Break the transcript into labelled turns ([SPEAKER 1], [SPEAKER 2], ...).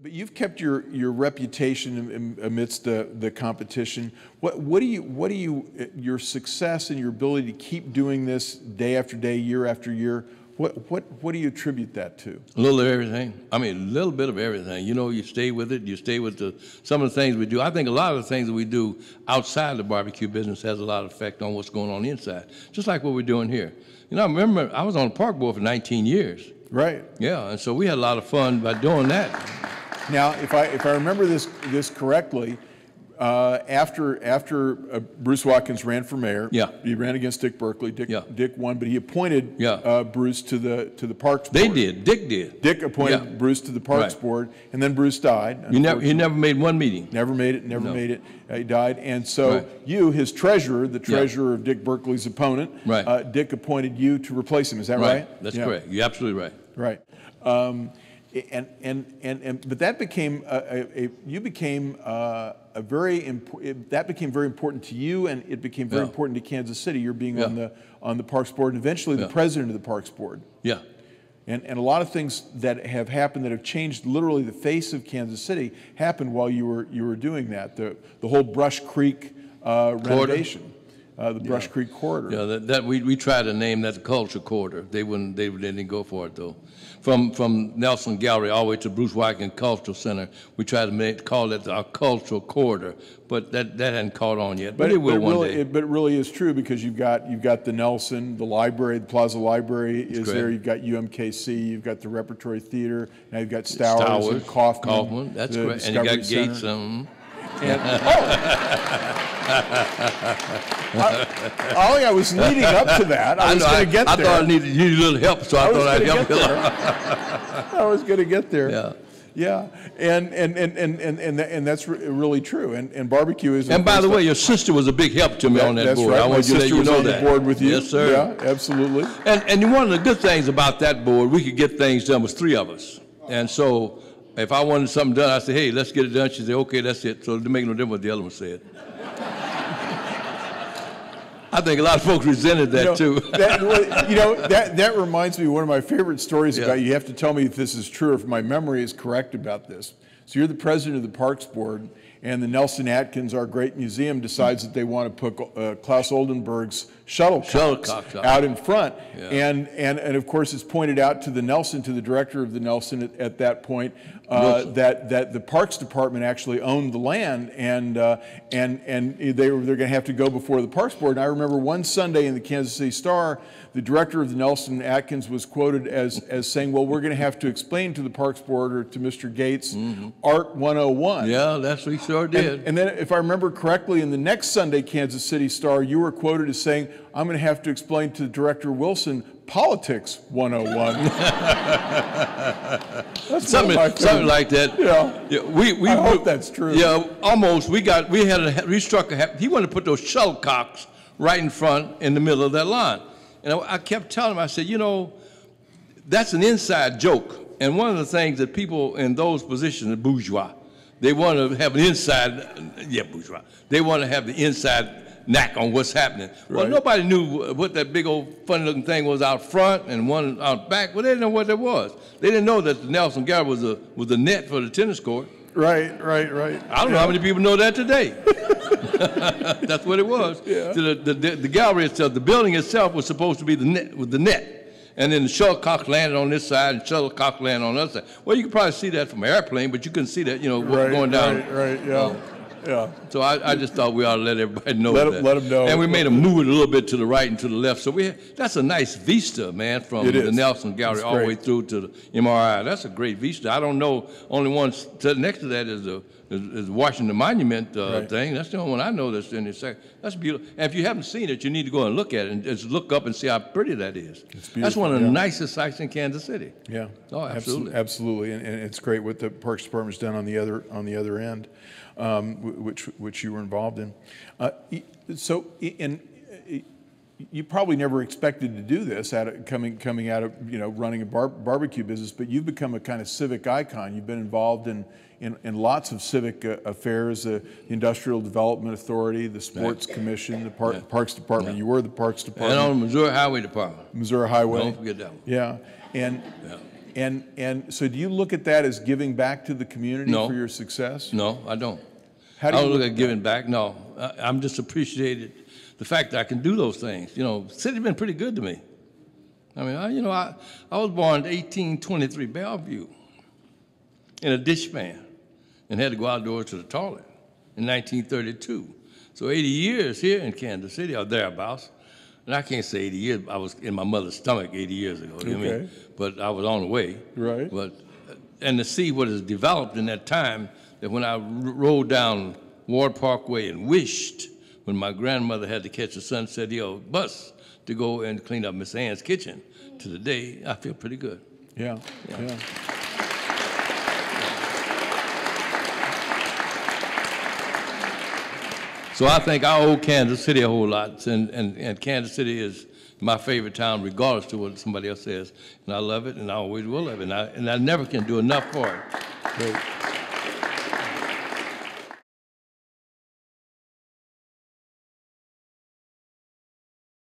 [SPEAKER 1] But you've kept your reputation amidst the competition. What do you your success and your ability to keep doing this day after day, year after year? What do you attribute that to?
[SPEAKER 2] A little of everything. I mean, a little bit of everything. You know, you stay with it. You stay with some of the things we do. I think a lot of the things that we do outside the barbecue business has a lot of effect on what's going on inside. Just like what we're doing here. You know, I remember I was on the park board for 19 years.
[SPEAKER 1] Right.
[SPEAKER 2] Yeah, and so we had a lot of fun by doing that.
[SPEAKER 1] Now, if I remember this correctly, after Bruce Watkins ran for mayor,
[SPEAKER 2] yeah,
[SPEAKER 1] he ran against Dick Berkeley. Dick won, but he appointed Bruce to the Parks Board.
[SPEAKER 2] They did. Dick did.
[SPEAKER 1] Dick appointed Bruce to the Parks Board, and then Bruce died.
[SPEAKER 2] He never made one meeting.
[SPEAKER 1] Never made it. Never made it. He died, and so you, his treasurer, the treasurer of Dick Berkeley's opponent, Dick appointed you to replace him. Is that right?
[SPEAKER 2] That's correct. You're absolutely right.
[SPEAKER 1] Right. But that became that became very important to you, and it became very important to Kansas City. You're being on the Parks Board, and eventually the president of the Parks Board.
[SPEAKER 2] Yeah.
[SPEAKER 1] And a lot of things that have happened that have changed literally the face of Kansas City happened while you were doing that. The whole Brush Creek renovation. The Brush Creek corridor.
[SPEAKER 2] Yeah, we tried to name that the culture corridor. They didn't go for it though. From Nelson Gallery all the way to Bruce Watkins Cultural Center, we tried to call it our cultural corridor, but that hadn't caught on yet. But it will one day.
[SPEAKER 1] But it really is true, because you've got the Nelson, the library, the Plaza Library is there. You've got UMKC, you've got the Repertory Theater, now you've got Stowers and Kaufman.
[SPEAKER 2] That's correct. And you got Gates.
[SPEAKER 1] Ollie, I was leading up to that. I was going to get there.
[SPEAKER 2] I thought I needed a little help, so I thought I'd help you.
[SPEAKER 1] I was going to get there.
[SPEAKER 2] Yeah.
[SPEAKER 1] Yeah, and that's really true. And barbecue is.
[SPEAKER 2] And by the way, your sister was a big help to me on that board.
[SPEAKER 1] Right.
[SPEAKER 2] I want you to let you know that.
[SPEAKER 1] The board with you.
[SPEAKER 2] Yes, sir.
[SPEAKER 1] Yeah, absolutely.
[SPEAKER 2] And one of the good things about that board, we could get things done with 3 of us. And so, if I wanted something done, I said, "Hey, let's get it done." She said, "Okay, that's it." So it didn't make no difference what the other one said. I think a lot of folks resented that too.
[SPEAKER 1] That reminds me of one of my favorite stories about you. You have to tell me if this is true, if my memory is correct about this. So you're the president of the Parks Board, and the Nelson Atkins, our great museum, decides that they want to put Klaus Oldenburg's shuttlecocks out in front. Yeah. And of course it's pointed out to the Nelson, to the director of the Nelson at that point, that the Parks Department actually owned the land, and they're going to have to go before the Parks Board. And I remember one Sunday in the Kansas City Star, the director of the Nelson Atkins was quoted as saying, "Well, we're going to have to explain to the Parks Board or to Mr. Gates Art 101."
[SPEAKER 2] Yeah, that's what he sure did.
[SPEAKER 1] And then, if I remember correctly, in the next Sunday Kansas City Star, you were quoted as saying, "I'm going to have to explain to Director Wilson Politics 101." That's
[SPEAKER 2] something like that.
[SPEAKER 1] Yeah. I hope that's true.
[SPEAKER 2] Yeah, almost. We struck he wanted to put those shuttlecocks right in front, in the middle of that line. And I kept telling him, I said, you know, that's an inside joke. And one of the things that people in those positions, the bourgeois, they want to have an inside, bourgeois. They want to have the inside knack on what's happening. Right. Well, nobody knew what that big old funny looking thing was out front and one out back. Well, they didn't know what it was. They didn't know that the Nelson Gallery was a net for the tennis court.
[SPEAKER 1] Right.
[SPEAKER 2] I don't know how many people know that today. That's what it was. Yeah. The gallery itself, the building itself was supposed to be the net. And then the shuttlecock landed on this side and shuttlecock landed on the other side. Well, you could probably see that from an airplane, but you couldn't see that, going down.
[SPEAKER 1] Right, yeah. Yeah.
[SPEAKER 2] So I just thought we ought to let everybody know that.
[SPEAKER 1] Let them know.
[SPEAKER 2] And we made them move it a little bit to the right and to the left. So that's a nice vista, man, from the Nelson Gallery all the way through to the MRI. That's a great vista. I don't know, only one next to that is Washington Monument thing. That's the only one I know that's in this second. That's beautiful. And if you haven't seen it, you need to go and look at it and just look up and see how pretty that is. That's one of the nicest sites in Kansas City.
[SPEAKER 1] Yeah.
[SPEAKER 2] Oh, absolutely.
[SPEAKER 1] Absolutely. And it's great what the Parks Department's done on the other end, which you were involved in. You probably never expected to do this coming out of running a barbecue business, but you've become a kind of civic icon. You've been involved in lots of civic affairs, the Industrial Development Authority, the Sports Commission, the Parks Department. You were the Parks Department.
[SPEAKER 2] And on the Missouri Highway Department.
[SPEAKER 1] Missouri Highway.
[SPEAKER 2] Don't forget that one.
[SPEAKER 1] Yeah. And And so do you look at that as giving back to the community
[SPEAKER 2] No.
[SPEAKER 1] for your success?
[SPEAKER 2] No, I don't.
[SPEAKER 1] How do
[SPEAKER 2] I
[SPEAKER 1] you
[SPEAKER 2] don't look at giving back. No, I'm just appreciated the fact that I can do those things. You know, city's been pretty good to me. I mean, I was born in 1823, Bellevue, in a dishpan, and had to go outdoors to the toilet in 1932. So 80 years here in Kansas City, or thereabouts. And I can't say 80 years. I was in my mother's stomach 80 years ago. You know what I mean? But I was on the way.
[SPEAKER 1] Right.
[SPEAKER 2] And to see what has developed in that time, that when I rode down Ward Parkway and wished, when my grandmother had to catch a Sunset Hill bus to go and clean up Miss Ann's kitchen, to the day, I feel pretty good.
[SPEAKER 1] Yeah.
[SPEAKER 2] So I think I owe Kansas City a whole lot, and Kansas City is my favorite town, regardless to what somebody else says. And I love it, and I always will love it, and I never can do enough for it.
[SPEAKER 1] Great.